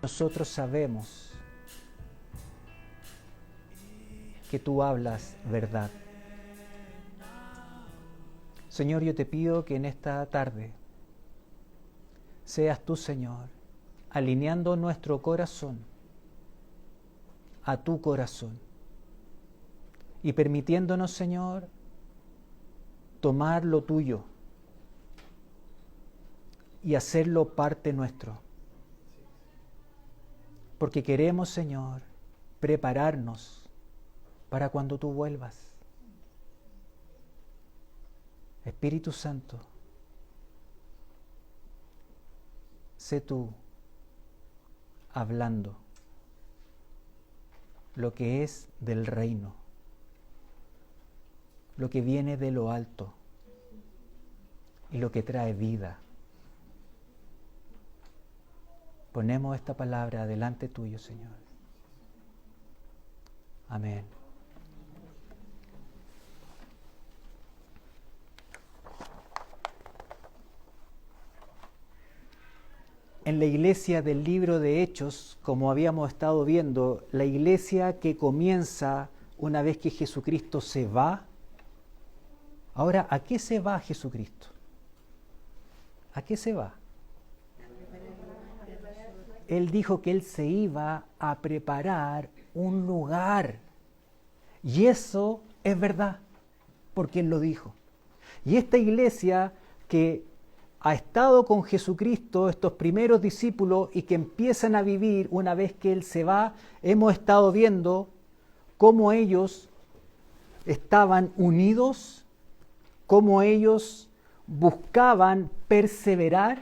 Nosotros sabemos que tú hablas verdad. Señor, yo te pido que en esta tarde seas tú, Señor, alineando nuestro corazón a tu corazón y permitiéndonos, Señor, tomar lo tuyo y hacerlo parte nuestro. Porque queremos, Señor, prepararnos para cuando tú vuelvas. Espíritu Santo, sé tú hablando lo que es del reino, lo que viene de lo alto y lo que trae vida. Ponemos esta palabra delante tuyo, Señor. Amén. En la iglesia del libro de Hechos, como habíamos estado viendo, la iglesia que comienza una vez que Jesucristo se va. Ahora, ¿a qué se va Jesucristo? ¿A qué se va? Él dijo que Él se iba a preparar un lugar. Y eso es verdad, porque Él lo dijo. Y esta iglesia que ha estado con Jesucristo, estos primeros discípulos, y que empiezan a vivir una vez que Él se va, hemos estado viendo cómo ellos estaban unidos, cómo ellos buscaban perseverar.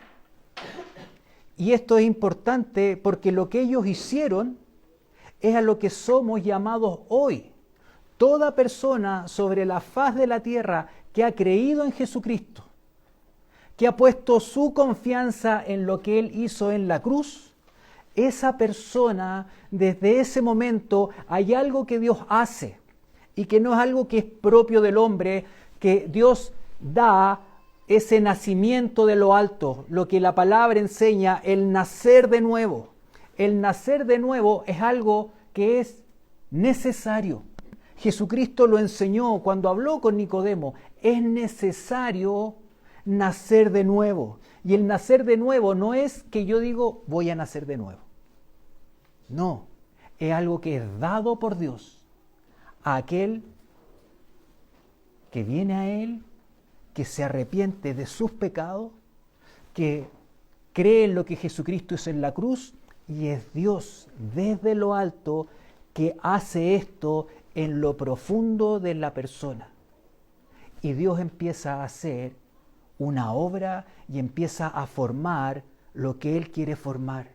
Y esto es importante porque lo que ellos hicieron es a lo que somos llamados hoy. Toda persona sobre la faz de la tierra que ha creído en Jesucristo, que ha puesto su confianza en lo que Él hizo en la cruz, esa persona, desde ese momento, hay algo que Dios hace y que no es algo que es propio del hombre, que Dios da ese nacimiento de lo alto, lo que la palabra enseña, el nacer de nuevo. El nacer de nuevo es algo que es necesario. Jesucristo lo enseñó cuando habló con Nicodemo. Es necesario nacer de nuevo. Y el nacer de nuevo no es que yo digo voy a nacer de nuevo. No, es algo que es dado por Dios a aquel que viene a Él, que se arrepiente de sus pecados, que cree en lo que Jesucristo hizo en la cruz, y es Dios desde lo alto que hace esto en lo profundo de la persona. Y Dios empieza a hacer una obra y empieza a formar lo que Él quiere formar.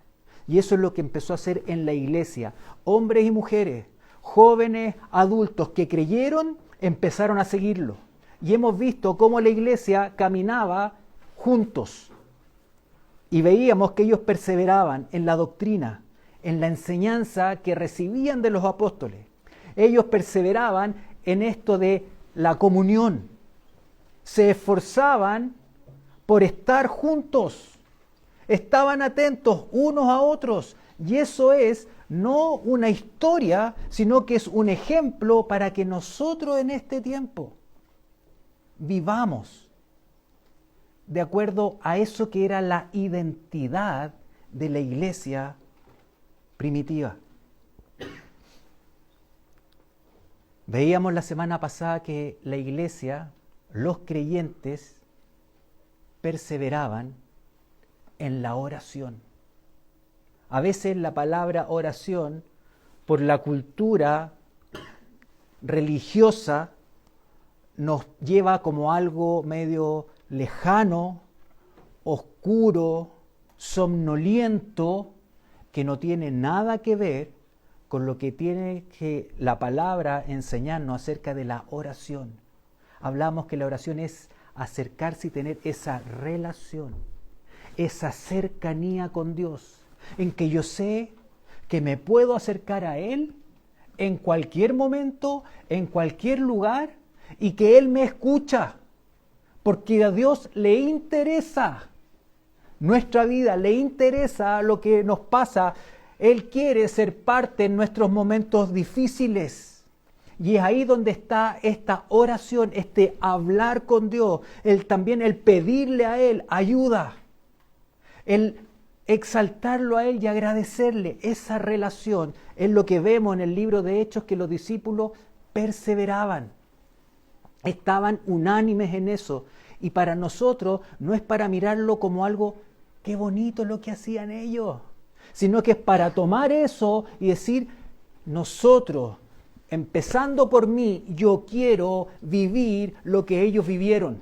Y eso es lo que empezó a hacer en la iglesia. Hombres y mujeres, jóvenes, adultos que creyeron, empezaron a seguirlo. Y hemos visto cómo la iglesia caminaba juntos. Y veíamos que ellos perseveraban en la doctrina, en la enseñanza que recibían de los apóstoles. Ellos perseveraban en esto de la comunión. Se esforzaban por estar juntos. Estaban atentos unos a otros. Y eso es no una historia, sino que es un ejemplo para que nosotros en este tiempo vivamos de acuerdo a eso que era la identidad de la iglesia primitiva. Veíamos la semana pasada que la iglesia, los creyentes, perseveraban en la oración. A veces la palabra oración, por la cultura religiosa, nos lleva como algo medio lejano, oscuro, somnoliento, que no tiene nada que ver con lo que tiene que la palabra enseñarnos acerca de la oración. Hablamos que la oración es acercarse y tener esa relación, esa cercanía con Dios, en que yo sé que me puedo acercar a Él en cualquier momento, en cualquier lugar, y que Él me escucha, porque a Dios le interesa nuestra vida, le interesa lo que nos pasa. Él quiere ser parte en nuestros momentos difíciles. Y es ahí donde está esta oración, este hablar con Dios, también el pedirle a Él ayuda, el exaltarlo a Él y agradecerle. Esa relación es lo que vemos en el libro de Hechos, que los discípulos perseveraban, estaban unánimes en eso. Y para nosotros no es para mirarlo como algo, qué bonito lo que hacían ellos, sino que es para tomar eso y decir, nosotros, empezando por mí, yo quiero vivir lo que ellos vivieron.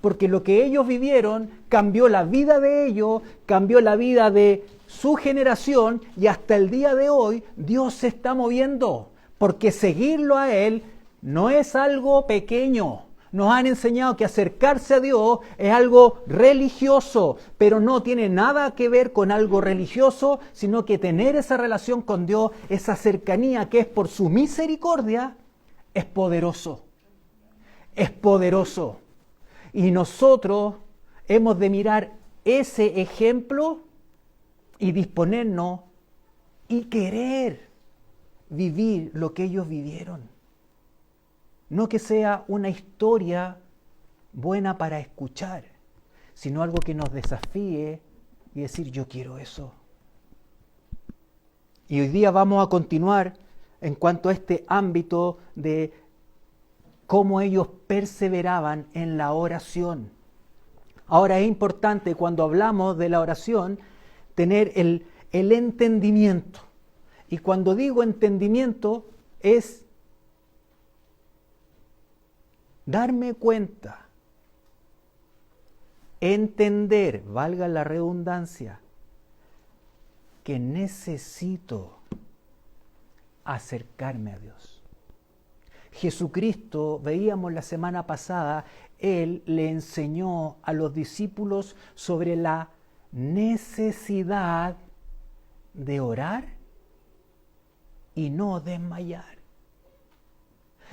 Porque lo que ellos vivieron cambió la vida de ellos, cambió la vida de su generación, y hasta el día de hoy Dios se está moviendo. Porque seguirlo a Él no es algo pequeño. Nos han enseñado que acercarse a Dios es algo religioso, pero no tiene nada que ver con algo religioso, sino que tener esa relación con Dios, esa cercanía que es por su misericordia, es poderoso. Es poderoso. Y nosotros hemos de mirar ese ejemplo y disponernos y querer vivir lo que ellos vivieron. No que sea una historia buena para escuchar, sino algo que nos desafíe y decir, yo quiero eso. Y hoy día vamos a continuar en cuanto a este ámbito de cómo ellos perseveraban en la oración. Ahora es importante, cuando hablamos de la oración, tener el entendimiento. Y cuando digo entendimiento, es darme cuenta, entender, valga la redundancia, que necesito acercarme a Dios. Jesucristo, veíamos la semana pasada, Él le enseñó a los discípulos sobre la necesidad de orar y no desmayar.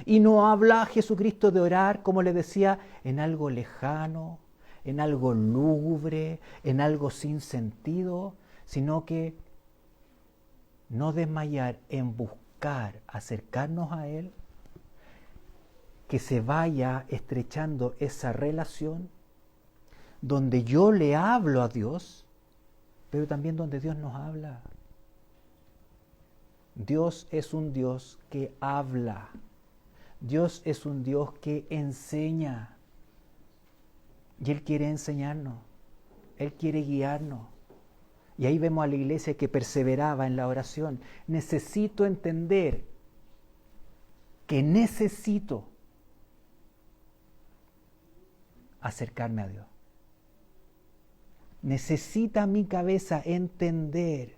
Y no habla Jesucristo de orar, como le decía, en algo lejano, en algo lúgubre, en algo sin sentido, sino que no desmayar en buscar acercarnos a Él, que se vaya estrechando esa relación donde yo le hablo a Dios, pero también donde Dios nos habla. Dios es un Dios que habla. Dios es un Dios que enseña. Y Él quiere enseñarnos. Él quiere guiarnos. Y ahí vemos a la iglesia que perseveraba en la oración. Necesito entender que necesito acercarme a Dios. Necesita mi cabeza entender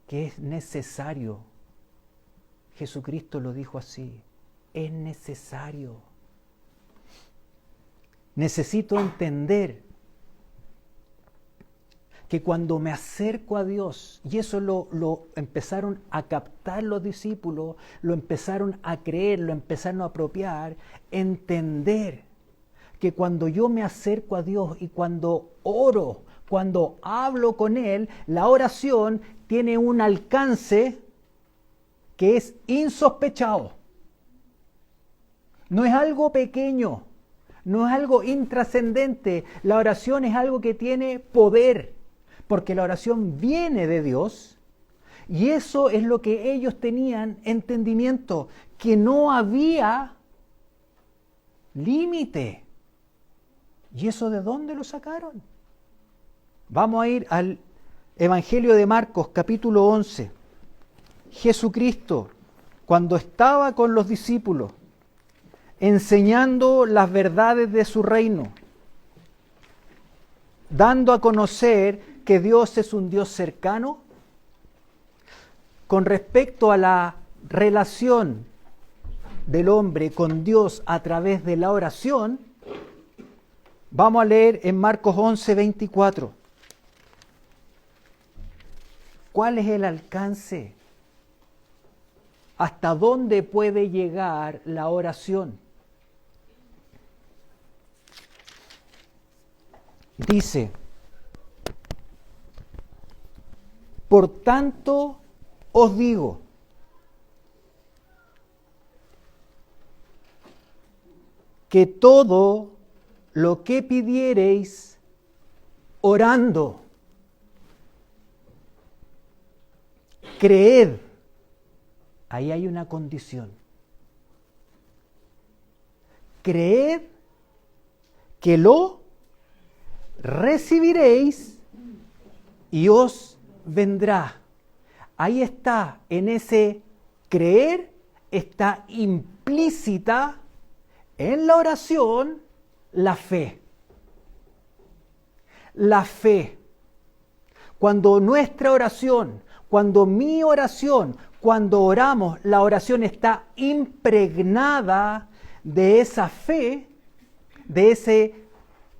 que es necesario. Jesucristo lo dijo así, es necesario. Necesito entender que cuando me acerco a Dios, y eso lo empezaron a captar los discípulos, lo empezaron a creer, lo empezaron a apropiar, entender que cuando yo me acerco a Dios y cuando oro, cuando hablo con Él, la oración tiene un alcance que es insospechado. No es algo pequeño, no es algo intrascendente. La oración es algo que tiene poder, porque la oración viene de Dios, y eso es lo que ellos tenían entendimiento, que no había límite. ¿Y eso de dónde lo sacaron? Vamos a ir al Evangelio de Marcos, capítulo 11. Jesucristo, cuando estaba con los discípulos, enseñando las verdades de su reino, dando a conocer que Dios es un Dios cercano, con respecto a la relación del hombre con Dios a través de la oración, vamos a leer en Marcos 11, 24. ¿Cuál es el alcance? ¿Hasta dónde puede llegar la oración? Dice, Por tanto, os digo, que todo lo que pidiereis orando, creed. Ahí hay una condición. Creed que lo recibiréis y os vendrá. Ahí está, en ese creer está implícita en la oración la fe. La fe. Cuando nuestra oración, cuando mi oración, cuando oramos, la oración está impregnada de esa fe, de esa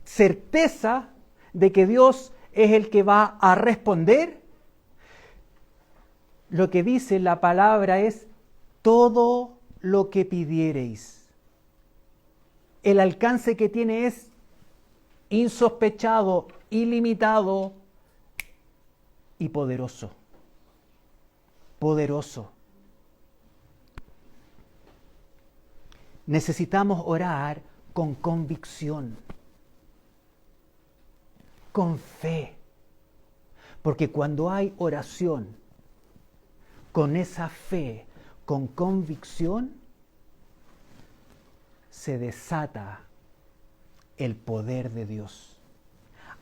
certeza de que Dios es el que va a responder, lo que dice la palabra es todo lo que pidiereis. El alcance que tiene es insospechado, ilimitado y poderoso. Poderoso. Necesitamos orar con convicción, con fe, porque cuando hay oración con esa fe, con convicción, se desata el poder de Dios,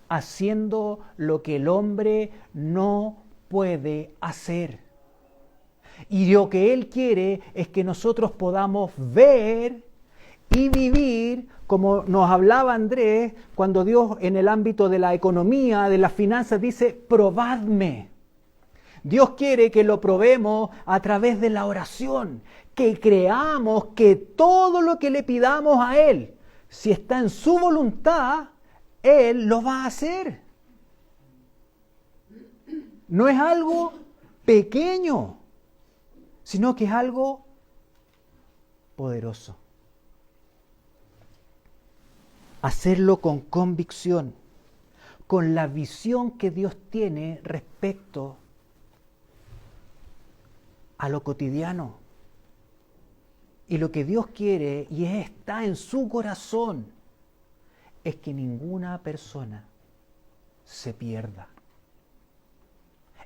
haciendo lo que el hombre no puede hacer. Y lo que Él quiere es que nosotros podamos ver y vivir, como nos hablaba Andrés, cuando Dios en el ámbito de la economía, de las finanzas, dice, probadme. Dios quiere que lo probemos a través de la oración, que creamos que todo lo que le pidamos a Él, si está en su voluntad, Él lo va a hacer. No es algo pequeño, sino que es algo poderoso. Hacerlo con convicción, con la visión que Dios tiene respecto a lo cotidiano. Y lo que Dios quiere, y está en su corazón, es que ninguna persona se pierda.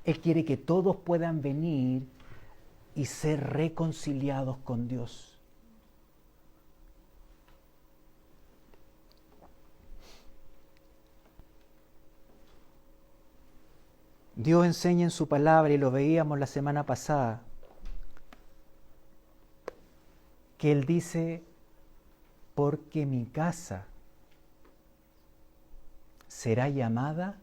Él quiere que todos puedan venir y ser reconciliados con Dios. Dios enseña en su palabra, y lo veíamos la semana pasada, que Él dice, porque mi casa será llamada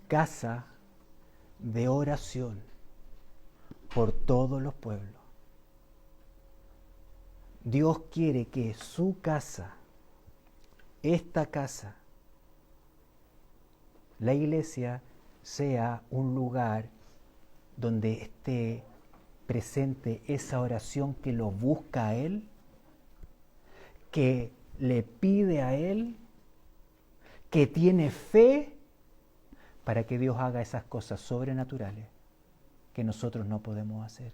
casa de oración por todos los pueblos. Dios quiere que su casa, esta casa, la iglesia, sea un lugar donde esté presente esa oración que lo busca a Él, que le pide a Él, que tiene fe para que Dios haga esas cosas sobrenaturales que nosotros no podemos hacer.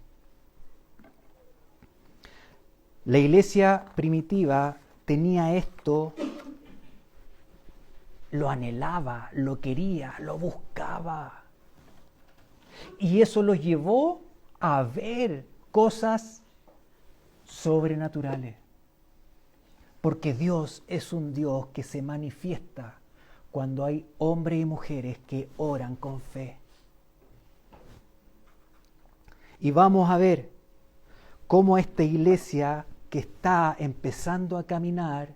La iglesia primitiva tenía esto, lo anhelaba, lo quería, lo buscaba. Y eso los llevó a ver cosas sobrenaturales. Porque Dios es un Dios que se manifiesta cuando hay hombres y mujeres que oran con fe. Y vamos a ver cómo esta iglesia que está empezando a caminar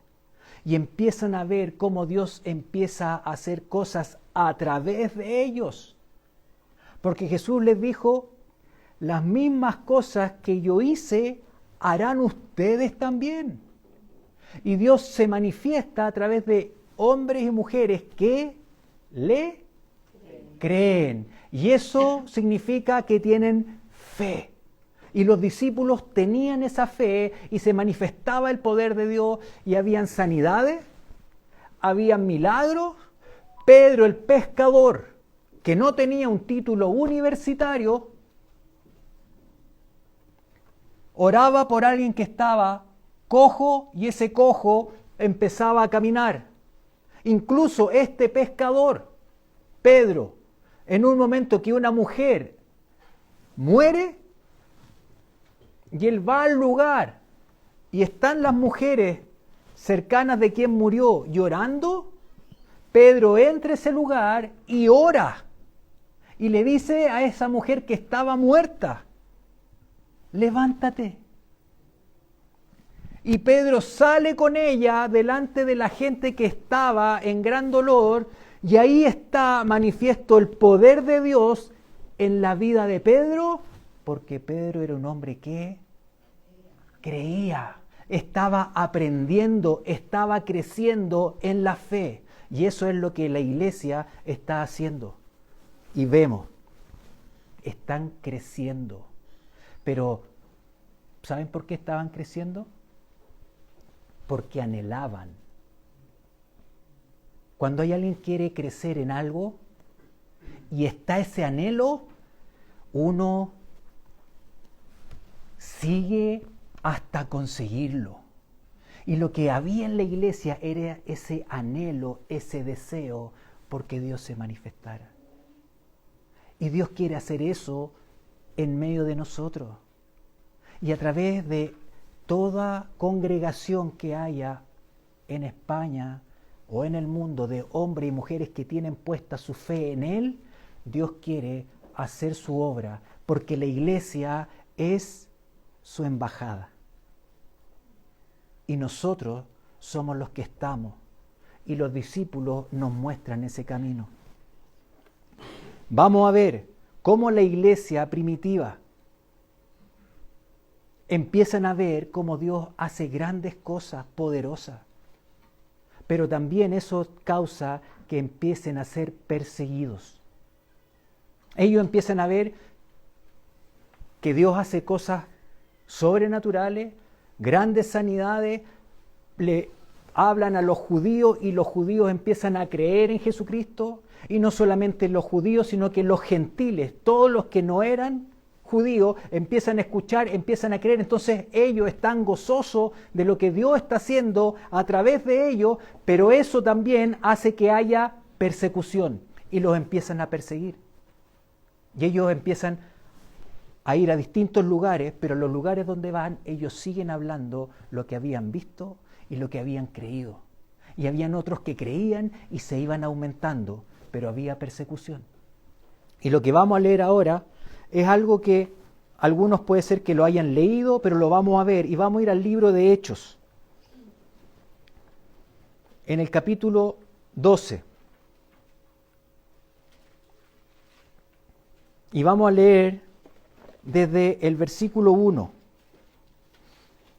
y empiezan a ver cómo Dios empieza a hacer cosas a través de ellos. Porque Jesús les dijo, las mismas cosas que yo hice harán ustedes también. Y Dios se manifiesta a través de hombres y mujeres que le creen. Y eso significa que tienen fe. Y los discípulos tenían esa fe y se manifestaba el poder de Dios y habían sanidades, habían milagros. Pedro el pescador, que no tenía un título universitario, oraba por alguien que estaba cojo y ese cojo empezaba a caminar. Incluso este pescador, Pedro, en un momento que una mujer muere y él va al lugar y están las mujeres cercanas de quien murió llorando, Pedro entra a ese lugar y ora y le dice a esa mujer que estaba muerta, levántate. Y Pedro sale con ella delante de la gente que estaba en gran dolor, y ahí está manifiesto el poder de Dios en la vida de Pedro, porque Pedro era un hombre que creía, estaba aprendiendo, estaba creciendo en la fe. Y eso es lo que la iglesia está haciendo. Y vemos, están creciendo. Pero, ¿saben por qué estaban creciendo? Porque anhelaban. Cuando hay alguien que quiere crecer en algo y está ese anhelo, uno sigue hasta conseguirlo. Y lo que había en la iglesia era ese anhelo, ese deseo, porque Dios se manifestara. Y Dios quiere hacer eso en medio de nosotros. Y a través de toda congregación que haya en España o en el mundo de hombres y mujeres que tienen puesta su fe en Él, Dios quiere hacer su obra, porque la iglesia es su embajada. Y nosotros somos los que estamos, y los discípulos nos muestran ese camino. Vamos a ver cómo la iglesia primitiva empiezan a ver cómo Dios hace grandes cosas poderosas. Pero también eso causa que empiecen a ser perseguidos. Ellos empiezan a ver que Dios hace cosas sobrenaturales, grandes sanidades, le hablan a los judíos y los judíos empiezan a creer en Jesucristo, y no solamente los judíos, sino que los gentiles, todos los que no eran judíos, empiezan a escuchar, empiezan a creer. Entonces ellos están gozosos de lo que Dios está haciendo a través de ellos, pero eso también hace que haya persecución y los empiezan a perseguir. Y ellos empiezan a ir a distintos lugares, pero en los lugares donde van, ellos siguen hablando lo que habían visto y lo que habían creído. Y habían otros que creían y se iban aumentando, pero había persecución. Y lo que vamos a leer ahora es algo que algunos puede ser que lo hayan leído, pero lo vamos a ver, y vamos a ir al libro de Hechos, en el capítulo 12. Y vamos a leer desde el versículo 1,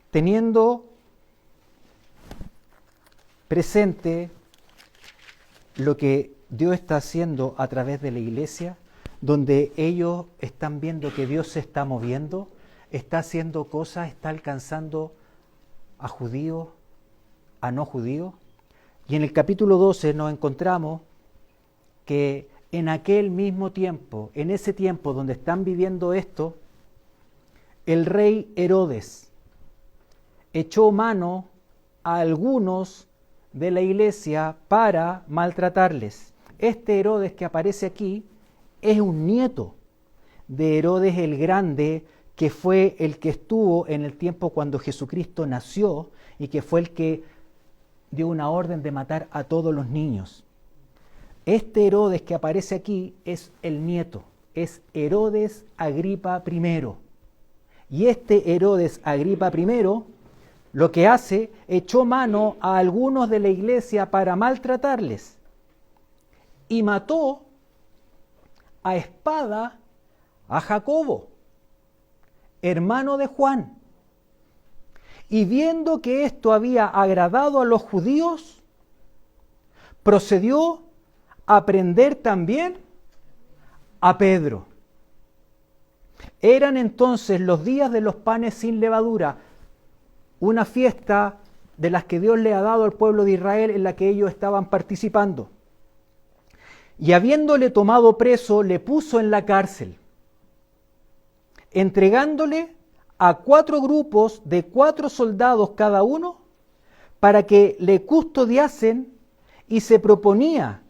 teniendo presente lo que Dios está haciendo a través de la iglesia, donde ellos están viendo que Dios se está moviendo, está haciendo cosas, está alcanzando a judíos, a no judíos. Y en el capítulo 12 nos encontramos que en aquel mismo tiempo, en ese tiempo donde están viviendo esto, el rey Herodes echó mano a algunos de la iglesia para maltratarles. Este Herodes que aparece aquí es un nieto de Herodes el Grande, que fue el que estuvo en el tiempo cuando Jesucristo nació y que fue el que dio una orden de matar a todos los niños. Este Herodes que aparece aquí es el nieto, es Herodes Agripa I. Y este Herodes Agripa I lo que hace, echó mano a algunos de la iglesia para maltratarles y mató a espada a Jacobo, hermano de Juan. Y viendo que esto había agradado a los judíos, procedió a prender también a Pedro. Eran entonces los días de los panes sin levadura, una fiesta de las que Dios le ha dado al pueblo de Israel en la que ellos estaban participando. y habiéndole tomado preso, le puso en la cárcel, entregándole a 4 grupos de 4 soldados cada uno, para que le custodiasen, y se proponía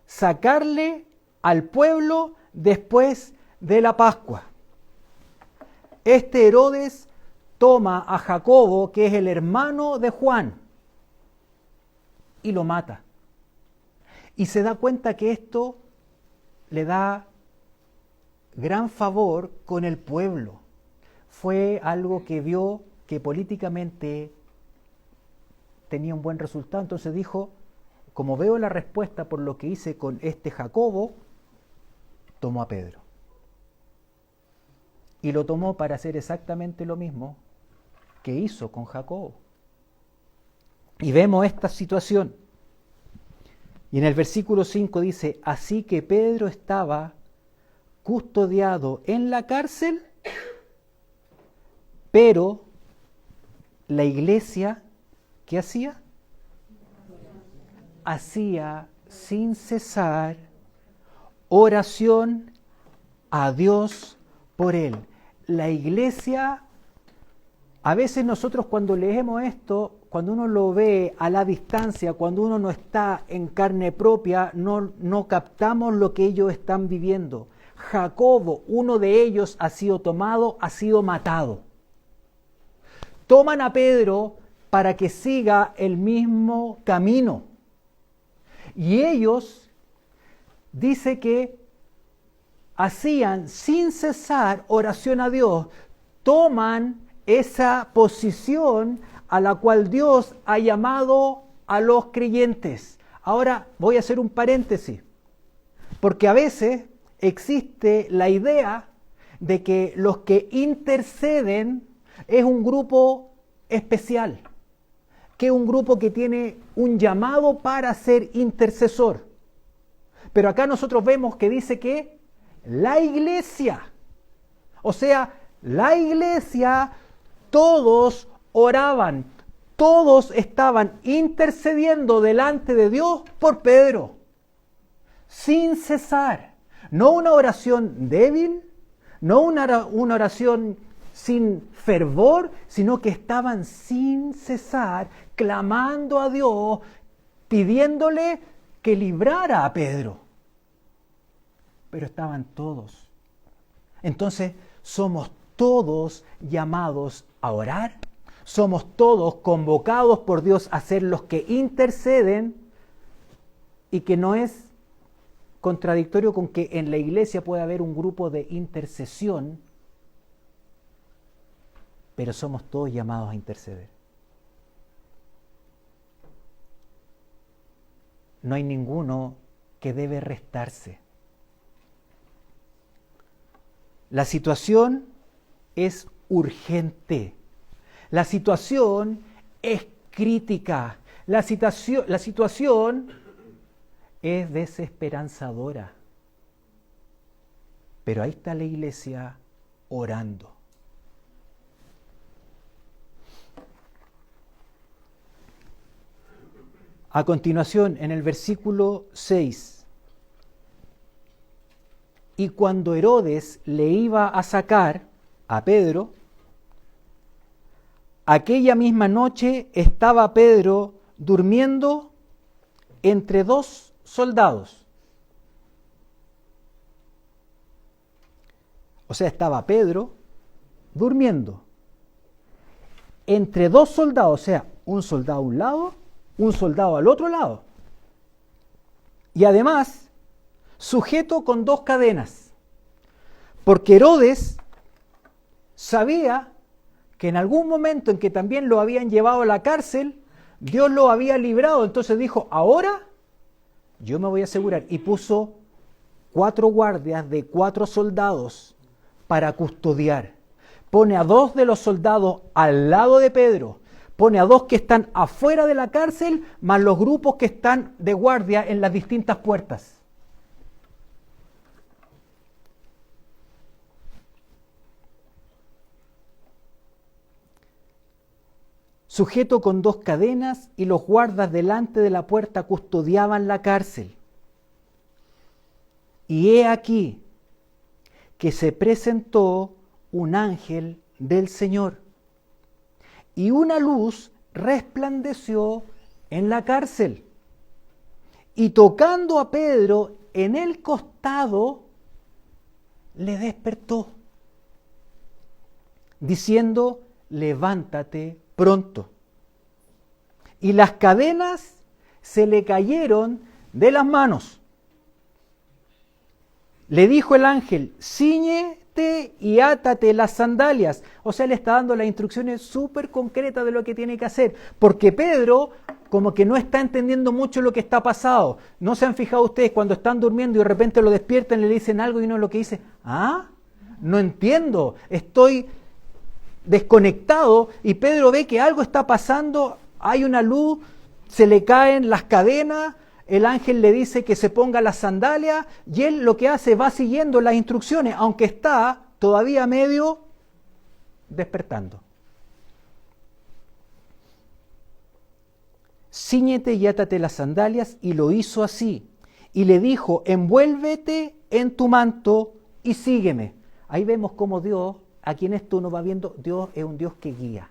sacarle al pueblo después de la Pascua. Este Herodes toma a Jacobo, que es el hermano de Juan, y lo mata. Y se da cuenta que esto le da gran favor con el pueblo. Fue algo que vio que políticamente tenía un buen resultado. Entonces dijo, como veo la respuesta por lo que hice con este Jacobo, tomó a Pedro. Y lo tomó para hacer exactamente lo mismo que hizo con Jacobo. Y vemos esta situación. Y en el versículo 5 dice, así que Pedro estaba custodiado en la cárcel, pero la iglesia, ¿qué hacía? Hacía sin cesar oración a Dios por él. La iglesia, a veces nosotros cuando leemos esto, cuando uno lo ve a la distancia, cuando uno no está en carne propia, no captamos lo que ellos están viviendo. Jacobo, uno de ellos, ha sido tomado, ha sido matado. Toman a Pedro para que siga el mismo camino. Y ellos, dice que hacían sin cesar oración a Dios, toman esa posición a la cual Dios ha llamado a los creyentes. Ahora voy a hacer un paréntesis, porque a veces existe la idea de que los que interceden es un grupo especial, que es un grupo que tiene un llamado para ser intercesor. Pero acá nosotros vemos que dice que la iglesia, o sea, la iglesia, todos oraban, todos estaban intercediendo delante de Dios por Pedro, sin cesar. No una oración débil, no una oración sin fervor, sino que estaban sin cesar clamando a Dios, pidiéndole que librara a Pedro. Pero estaban todos. Entonces, somos todos llamados a orar, somos todos convocados por Dios a ser los que interceden, y que no es contradictorio con que en la iglesia pueda haber un grupo de intercesión, pero somos todos llamados a interceder. No hay ninguno que debe restarse. La situación es urgente. La situación es crítica. La situación es desesperanzadora. Pero ahí está la iglesia orando. A continuación, en el versículo 6, y cuando Herodes le iba a sacar a Pedro, aquella misma noche estaba Pedro durmiendo entre 2 soldados. O sea, estaba Pedro durmiendo entre 2 soldados, o sea, un soldado a un lado, un soldado al otro lado. Y además, sujeto con 2 cadenas. Porque Herodes sabía que en algún momento en que también lo habían llevado a la cárcel, Dios lo había librado. Entonces dijo, ahora yo me voy a asegurar. Y puso 4 guardias de 4 soldados para custodiar. Pone a 2 de los soldados al lado de Pedro. Pone a 2 que están afuera de la cárcel, más los grupos que están de guardia en las distintas puertas. Sujeto con 2 cadenas, y los guardas delante de la puerta custodiaban la cárcel. Y he aquí que se presentó un ángel del Señor, y una luz resplandeció en la cárcel, y tocando a Pedro en el costado, le despertó, diciendo: levántate pronto. Y las cadenas se le cayeron de las manos. Le dijo el ángel: cíñete y átate las sandalias. O sea, le está dando las instrucciones súper concretas de lo que tiene que hacer. Porque Pedro como que no está entendiendo mucho lo que está pasando. ¿No se han fijado ustedes cuando están durmiendo y de repente lo despiertan y le dicen algo y uno lo que dice: ah, no entiendo, estoy desconectado? Y Pedro ve que algo está pasando, hay una luz, se le caen las cadenas, el ángel le dice que se ponga las sandalias y él lo que hace va siguiendo las instrucciones, aunque está todavía medio despertando. Cíñete y átate las sandalias, y lo hizo así. Y le dijo: envuélvete en tu manto y sígueme. Ahí vemos cómo Dios, aquí en esto uno va viendo, Dios es un Dios que guía.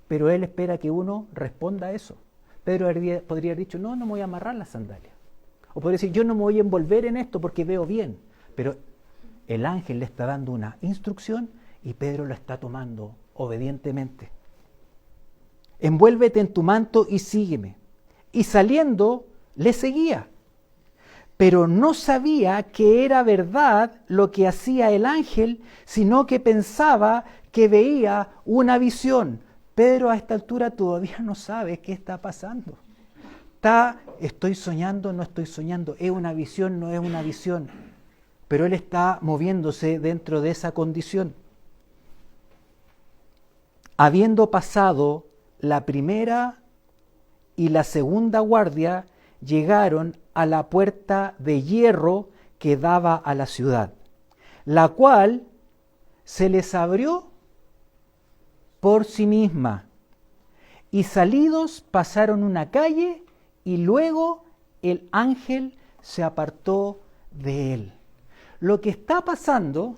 Pero Él espera que uno responda a eso. Pedro podría haber dicho: no me voy a amarrar las sandalias. O podría decir: yo no me voy a envolver en esto porque veo bien. Pero el ángel le está dando una instrucción y Pedro lo está tomando obedientemente. Envuélvete en tu manto y sígueme. Y saliendo, le seguía. Pero no sabía que era verdad lo que hacía el ángel, sino que pensaba que veía una visión. Pedro a esta altura todavía no sabe qué está pasando. Estoy soñando, no estoy soñando, es una visión, no es una visión. Pero él está moviéndose dentro de esa condición. Habiendo pasado la primera y la segunda guardia, llegaron a la puerta de hierro que daba a la ciudad, la cual se les abrió por sí misma, y salidos pasaron una calle, y luego el ángel se apartó de él. Lo que está pasando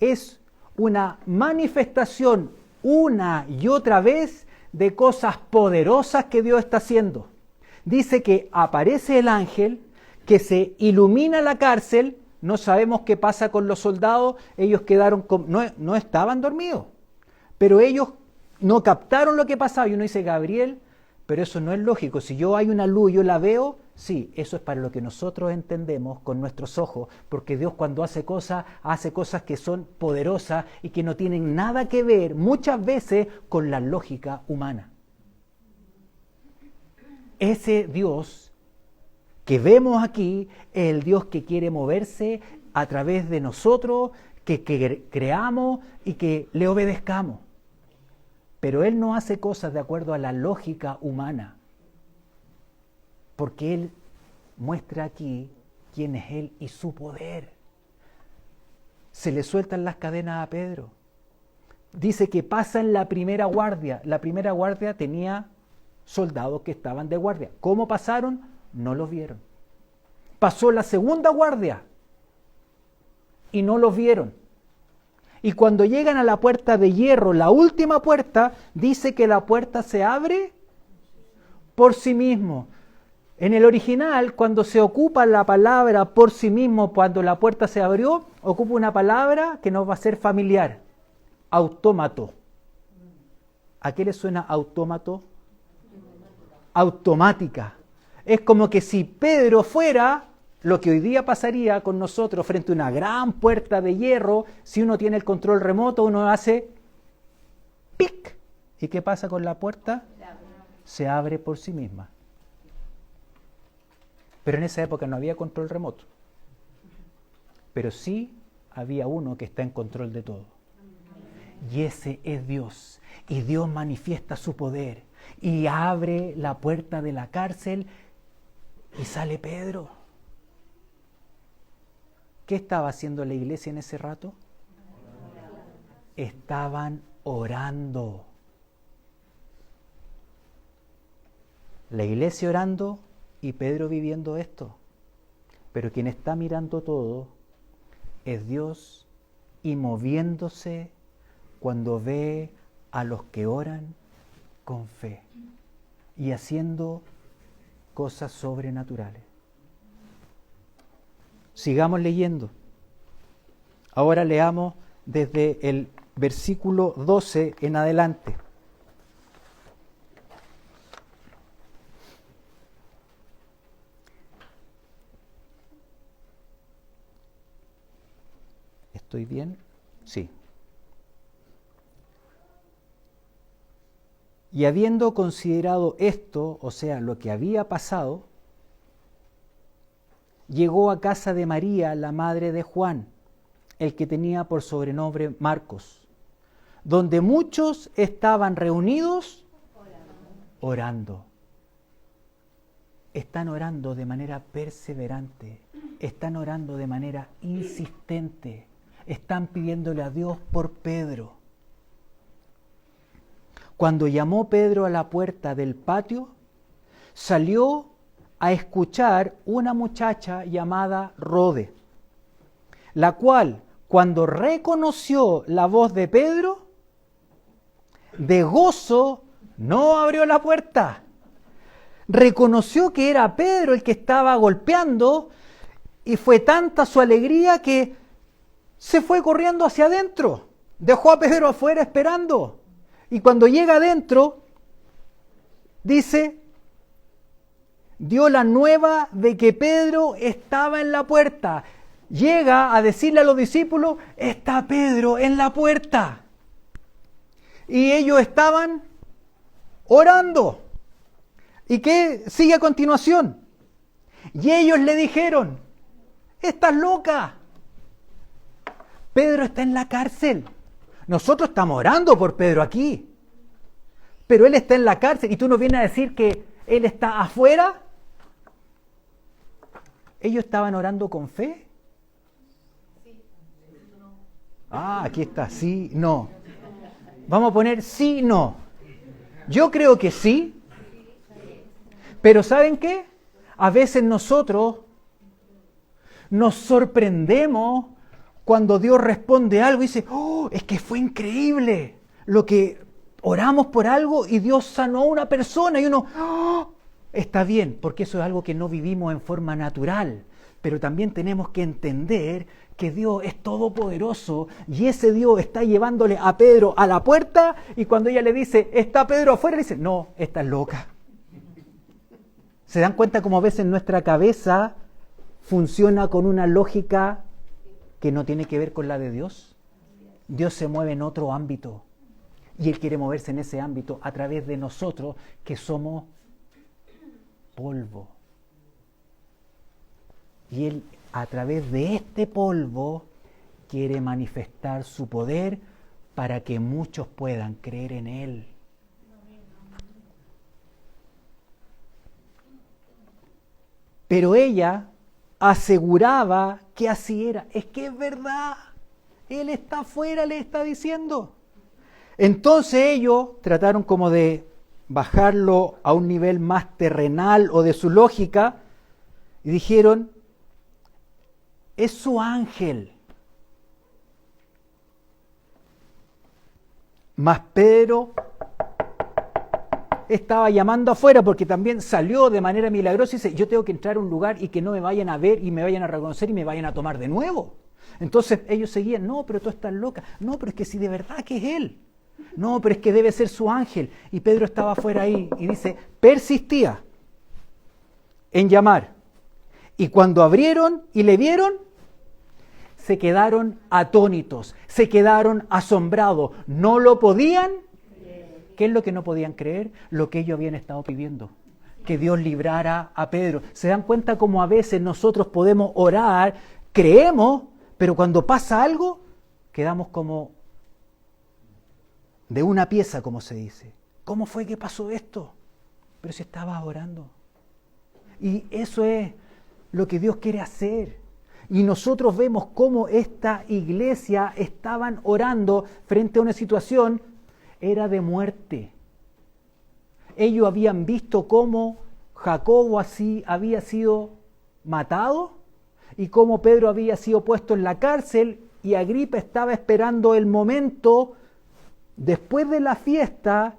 es una manifestación una y otra vez de cosas poderosas que Dios está haciendo. Dice que aparece el ángel, que se ilumina la cárcel. No sabemos qué pasa con los soldados, ellos quedaron, no estaban dormidos, pero ellos no captaron lo que pasaba. Y uno dice: Gabriel, pero eso no es lógico. Si hay una luz, yo la veo. Sí, eso es para lo que nosotros entendemos con nuestros ojos, porque Dios cuando hace cosas que son poderosas y que no tienen nada que ver muchas veces con la lógica humana. Ese Dios que vemos aquí es el Dios que quiere moverse a través de nosotros, que creamos y que le obedezcamos. Pero Él no hace cosas de acuerdo a la lógica humana, porque Él muestra aquí quién es Él y su poder. Se le sueltan las cadenas a Pedro. Dice que pasa en la primera guardia. La primera guardia tenía soldados que estaban de guardia. ¿Cómo pasaron? No los vieron. Pasó la segunda guardia y no los vieron. Y cuando llegan a la puerta de hierro, la última puerta, dice que la puerta se abre por sí mismo. En el original, cuando se ocupa la palabra por sí mismo, cuando la puerta se abrió, ocupa una palabra que nos va a ser familiar: autómato. ¿A qué le suena autómato? Automática. Es como que si Pedro fuera lo que hoy día pasaría con nosotros frente a una gran puerta de hierro. Si uno tiene el control remoto, uno hace ¡pic! ¿Y qué pasa con la puerta? Se abre por sí misma. Pero en esa época no había control remoto. Pero sí había uno que está en control de todo. Y ese es Dios. Y Dios manifiesta su poder. Y abre la puerta de la cárcel y sale Pedro. ¿Qué estaba haciendo la iglesia en ese rato? Estaban orando. La iglesia orando y Pedro viviendo esto. Pero quien está mirando todo es Dios y moviéndose cuando ve a los que oran con fe y haciendo cosas sobrenaturales. Sigamos leyendo. Ahora leamos desde el versículo 12 en adelante. ¿Estoy bien? Sí. Y habiendo considerado esto, o sea, lo que había pasado, llegó a casa de María, la madre de Juan, el que tenía por sobrenombre Marcos, donde muchos estaban reunidos orando. Están orando de manera perseverante, están orando de manera insistente, están pidiéndole a Dios por Pedro. Cuando llamó Pedro a la puerta del patio, salió a escuchar una muchacha llamada Rode, la cual, cuando reconoció la voz de Pedro, de gozo no abrió la puerta. Reconoció que era Pedro el que estaba golpeando y fue tanta su alegría que se fue corriendo hacia adentro. Dejó a Pedro afuera esperando. Y cuando llega adentro, dice, dio la nueva de que Pedro estaba en la puerta. Llega a decirle a los discípulos, está Pedro en la puerta. Y ellos estaban orando. ¿Y qué sigue a continuación? Y ellos le dijeron, estás loca. Pedro está en la cárcel. Nosotros estamos orando por Pedro aquí. Pero él está en la cárcel y tú nos vienes a decir que él está afuera. ¿Ellos estaban orando con fe? Aquí está, sí, no. Vamos a poner sí, no. Yo creo que sí. Pero ¿saben qué? A veces nosotros nos sorprendemos cuando Dios responde algo y dice, es que fue increíble lo que oramos por algo y Dios sanó a una persona y uno, está bien, porque eso es algo que no vivimos en forma natural, pero también tenemos que entender que Dios es todopoderoso y ese Dios está llevándole a Pedro a la puerta y cuando ella le dice, ¿está Pedro afuera? Le dice, no, estás loca. ¿Se dan cuenta cómo a veces nuestra cabeza funciona con una lógica que no tiene que ver con la de Dios? Dios se mueve en otro ámbito y Él quiere moverse en ese ámbito a través de nosotros que somos polvo. Y Él a través de este polvo quiere manifestar su poder para que muchos puedan creer en Él. Pero ella aseguraba que así era. Es que es verdad. Él está afuera, le está diciendo. Entonces ellos trataron como de bajarlo a un nivel más terrenal o de su lógica y dijeron, es su ángel. Mas Pedro estaba llamando afuera porque también salió de manera milagrosa y dice, yo tengo que entrar a un lugar y que no me vayan a ver y me vayan a reconocer y me vayan a tomar de nuevo. Entonces ellos seguían, no, pero tú estás loca, no, pero es que si de verdad que es él, no, pero es que debe ser su ángel. Y Pedro estaba afuera ahí y dice, persistía en llamar. Y cuando abrieron y le vieron, se quedaron atónitos, se quedaron asombrados, no lo podían. ¿Qué es lo que no podían creer? Lo que ellos habían estado pidiendo, que Dios librara a Pedro. ¿Se dan cuenta cómo a veces nosotros podemos orar, creemos, pero cuando pasa algo, quedamos como de una pieza, como se dice? ¿Cómo fue que pasó esto? Pero si estabas orando. Y eso es lo que Dios quiere hacer. Y nosotros vemos cómo esta iglesia estaban orando frente a una situación era de muerte. Ellos habían visto cómo Jacobo así había sido matado y cómo Pedro había sido puesto en la cárcel y Agripa estaba esperando el momento después de la fiesta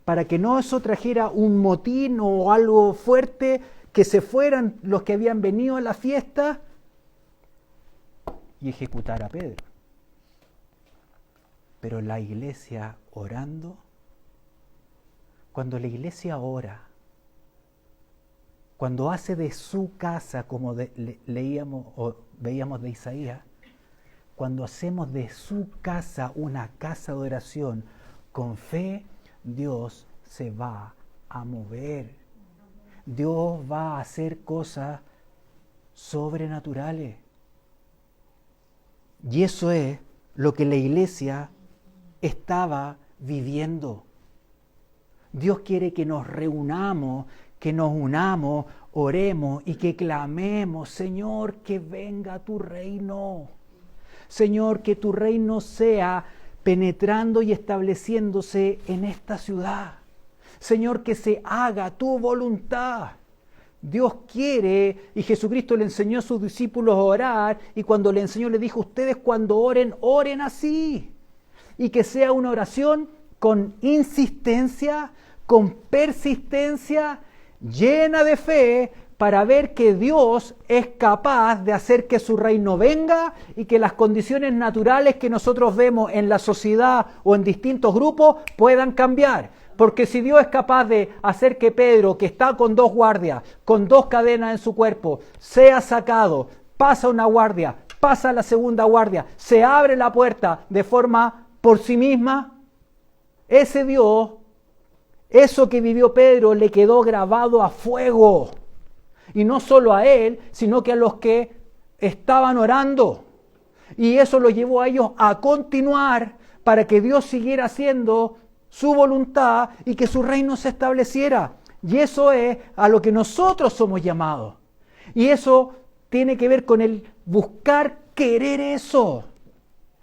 para que no eso trajera un motín o algo fuerte, que se fueran los que habían venido a la fiesta y ejecutar a Pedro. Pero la iglesia orando, cuando la iglesia ora, cuando hace de su casa, como leíamos o veíamos de Isaías, cuando hacemos de su casa una casa de oración, con fe, Dios se va a mover. Dios va a hacer cosas sobrenaturales. Y eso es lo que la iglesia estaba viviendo. Dios quiere que nos reunamos, que nos unamos, oremos y que clamemos, Señor, que venga tu reino. Señor, que tu reino sea penetrando y estableciéndose en esta ciudad. Señor, que se haga tu voluntad. Dios quiere, y Jesucristo le enseñó a sus discípulos a orar, y cuando le enseñó le dijo, ustedes cuando oren, oren así. Y que sea una oración con insistencia, con persistencia, llena de fe, para ver que Dios es capaz de hacer que su reino venga y que las condiciones naturales que nosotros vemos en la sociedad o en distintos grupos puedan cambiar. Porque si Dios es capaz de hacer que Pedro, que está con 2 guardias, con 2 cadenas en su cuerpo, sea sacado, pasa una guardia, pasa la segunda guardia, se abre la puerta de forma por sí misma, ese Dios, eso que vivió Pedro le quedó grabado a fuego. Y no solo a él, sino que a los que estaban orando. Y eso los llevó a ellos a continuar para que Dios siguiera haciendo su voluntad y que su reino se estableciera. Y eso es a lo que nosotros somos llamados. Y eso tiene que ver con el buscar querer eso,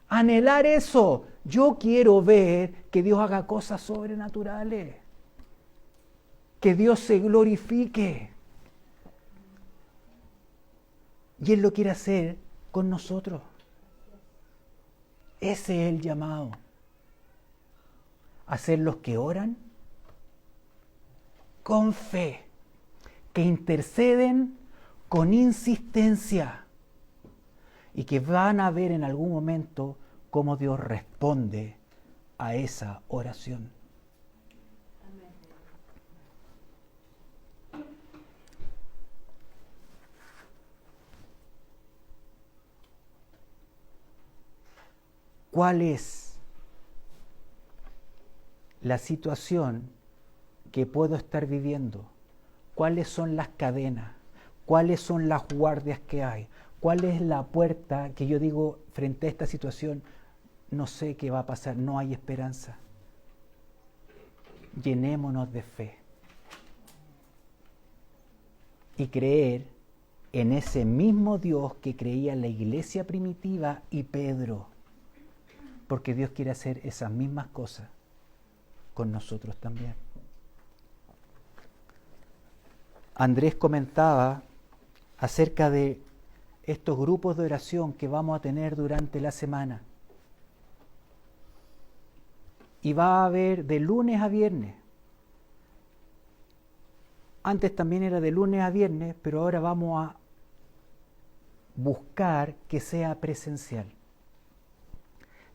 anhelar eso. Yo quiero ver que Dios haga cosas sobrenaturales, que Dios se glorifique. Y Él lo quiere hacer con nosotros. Ese es el llamado. A ser los que oran con fe, que interceden con insistencia y que van a ver en algún momento cómo Dios responde a esa oración. ¿Cuál es la situación que puedo estar viviendo? ¿Cuáles son las cadenas? ¿Cuáles son las guardias que hay? ¿Cuál es la puerta que yo digo frente a esta situación? No sé qué va a pasar, no hay esperanza. Llenémonos de fe y creer en ese mismo Dios que creía la iglesia primitiva y Pedro. Porque Dios quiere hacer esas mismas cosas con nosotros también. Andrés comentaba acerca de estos grupos de oración que vamos a tener durante la semana. Y va a haber de lunes a viernes. Antes también era de lunes a viernes, pero ahora vamos a buscar que sea presencial.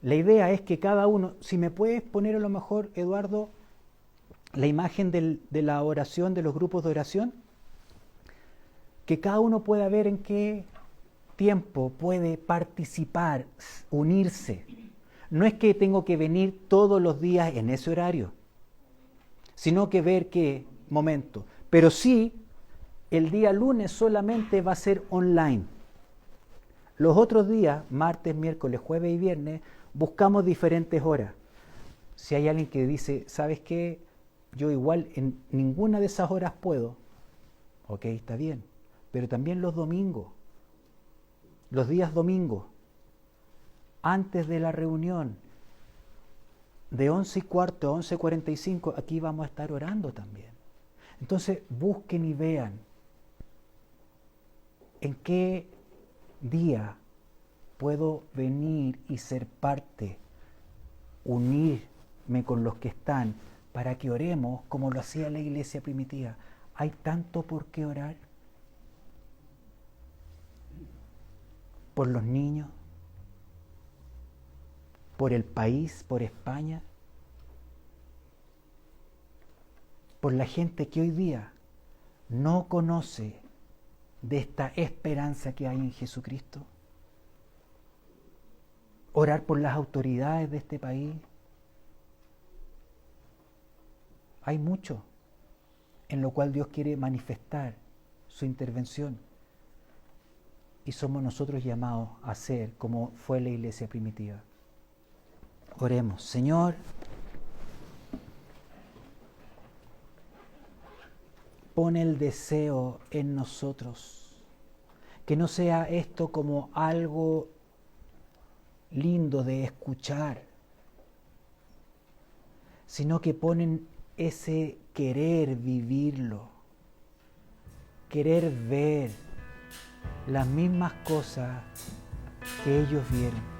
La idea es que cada uno, si me puedes poner a lo mejor, Eduardo, la imagen de la oración, de los grupos de oración, que cada uno pueda ver en qué tiempo puede participar, unirse. No es que tengo que venir todos los días en ese horario, sino que ver qué momento. Pero sí, el día lunes solamente va a ser online. Los otros días, martes, miércoles, jueves y viernes, buscamos diferentes horas. Si hay alguien que dice, ¿sabes qué? Yo igual en ninguna de esas horas puedo. Ok, está bien. Pero también los domingos, los días domingos, antes de la reunión, de 11:15 a 11:45, aquí vamos a estar orando también. Entonces busquen y vean en qué día puedo venir y ser parte, unirme con los que están para que oremos como lo hacía la iglesia primitiva. Hay tanto por qué orar. Por los niños, por el país, por España, por la gente que hoy día no conoce de esta esperanza que hay en Jesucristo. Orar por las autoridades de este país. Hay mucho en lo cual Dios quiere manifestar su intervención. Y somos nosotros llamados a ser como fue la iglesia primitiva. Oremos. Señor, pon el deseo en nosotros. Que no sea esto como algo lindo de escuchar, sino que ponen ese querer vivirlo, querer ver las mismas cosas que ellos vieron.